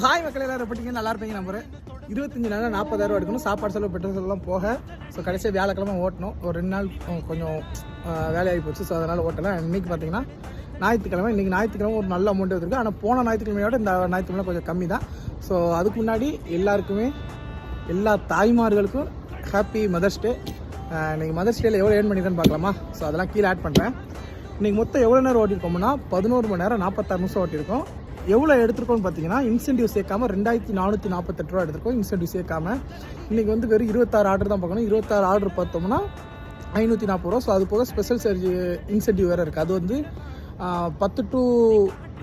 Hi மக்கள் எல்லாரும் எப்படிங்க நல்லா இருப்பீங்க நம்புறேன். 25 நாள் 40,000 எடுக்கணும், சாப்பாடு செலவு பெட்ரோல் செலவுலாம் போக. ஸோ கடைசியாக வியாழக்கிழமை ஓட்டணும். ஒரு 2 நாள் கொஞ்சம் வேலையாகி போச்சு. ஸோ அதனால் ஓட்டலை. இன்றைக்கி பார்த்தீங்கன்னா ஞாயிற்றுக்கிழமை. இன்றைக்கி ஞாயிற்றுக்கிழமை ஒரு நல்ல அமௌண்ட் வந்துருக்கு. ஆனால் போன ஞாயிற்றுக்கிழமையோட இந்த ஞாயிற்றுக்கிழமை கொஞ்சம் கம்மி தான். ஸோ அதுக்கு முன்னாடி எல்லாருக்குமே எல்லா தாய்மார்களுக்கும் ஹாப்பி மதர்ஸ் டே. இன்றைக்கி மதர்ஸ் டேயில் எவ்வளோ ஏர்ன் பண்ணியிருக்கேன்னு பார்க்கலாமா? ஸோ அதெல்லாம் கீழே ஆட் பண்ணுறேன். இன்றைக்கி மொத்தம் எவ்வளோ நேரம் ஓட்டியிருக்கோம்னா 11 மணி நேரம் 46 நிமிஷம் ஓட்டியிருக்கோம். எவ்வளோ எடுத்துருக்கோம்னு பார்த்தீங்கன்னா இன்சென்டிவ் சேர்க்காமல் 2448 ரூபா எடுத்துருக்கோம். இன்சென்டிவ் சேர்க்காமல் இன்றைக்கி வந்து வெறும் 26 ஆர்டர் தான் பார்க்கணும். 26 ஆர்டர் பார்த்தோம்னா 540 ரூபா. ஸோ அது போக ஸ்பெஷல் சார்ஜ் இன்சென்டிவ் வேறு இருக்குது. அது வந்து 10 to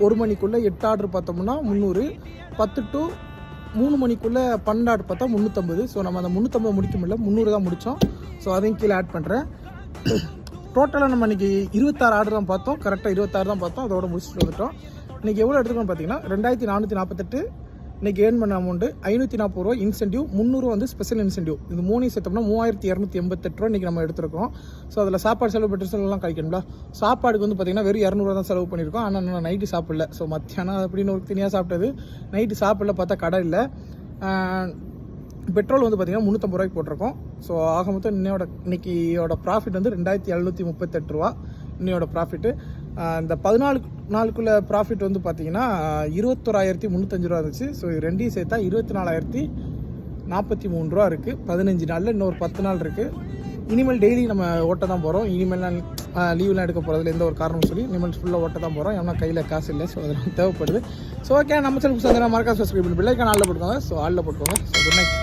1 மணிக்குள்ளே 8 ஆர்டர் பார்த்தோம்னா 300, 10 to 3 மணிக்குள்ளே 12 ஆர்டர் பார்த்தா 350. ஸோ நம்ம அந்த 350 முடிக்க முடியல, 300 தான் முடித்தோம். ஸோ அதையும் கீழே ஆட் பண்ணுறேன். டோட்டலாக நம்ம இன்றைக்கி 26 ஆர்டர் தான் பார்த்தோம். கரெக்டாக 26 தான் பார்த்தோம். அதோட முடிச்சுட்டு வந்துட்டோம். இன்றைக்கி எவ்வளோ எடுத்துக்கோன்னு பார்த்தீங்கன்னா 2448 இன்றைக்கி ஏர்ன் பண்ண அமௌண்ட்டு 540 ரூபா இன்சென்டிவ், 300 வந்து ஸ்பெஷல் இன்சென்டிவ். இது 3 சேர்த்தோம்னா 3288 ரூபா இன்றைக்கி நம்ம எடுத்துருக்கோம். ஸோ அதில் சாப்பாடு செலவு பெட்ரோல் செலவுலாம் கழிக்கணும்ல. சாப்பாடுக்கு வந்து பார்த்திங்கன்னா வெறும் 200 தான் செலவு பண்ணியிருக்கோம். ஆனால் நான் நைட்டு சாப்பிடல. ஸோ மத்தியானம் அப்படின்னு ஒரு தனியாக சாப்பிட்டது. நைட்டு சாப்பிடல, பார்த்தா கடை இல்லை. பெட்ரோல் வந்து பார்த்திங்கன்னா 350 ரூபாய்க்கு போட்டிருக்கோம். ஸோ ஆக மொத்தம் இன்னைக்கியோட ப்ராஃபிட் வந்து 2738 ரூபா இன்னையோட ப்ராஃபிட்டு. இந்த 14 நாளுக்குள்ள ப்ராஃபிட் வந்து பார்த்திங்கன்னா 21,305 ரூபா இருந்துச்சு. ஸோ இது ரெண்டையும் சேர்த்தா 24,043 ரூபா இருக்குது. 15 நாளில் இன்னொரு 10 நாள் இருக்குது. இனிமேல் டெய்லி நம்ம ஓட்ட தான் போகிறோம். இனிமேல் நான் லீவ்லாம் எடுக்க போகிறதுல எந்த ஒரு காரணம் சொல்லி இனிமேல் ஃபுல்லாக ஓட்ட தான் போகிறோம். ஏன்னா கையில் காசு இல்லை. ஸோ அதெல்லாம் தேவைப்படுது. ஸோ ஓகே, நம்ம சேனலுக்கு மறக்காம சப்ஸ்கிரைப் பண்ணி பெல் ஐக்கான் ஆளில் போட்டுக்கோங்க. ஸோ ஆளில் போட்டுக்கோங்க. So good night.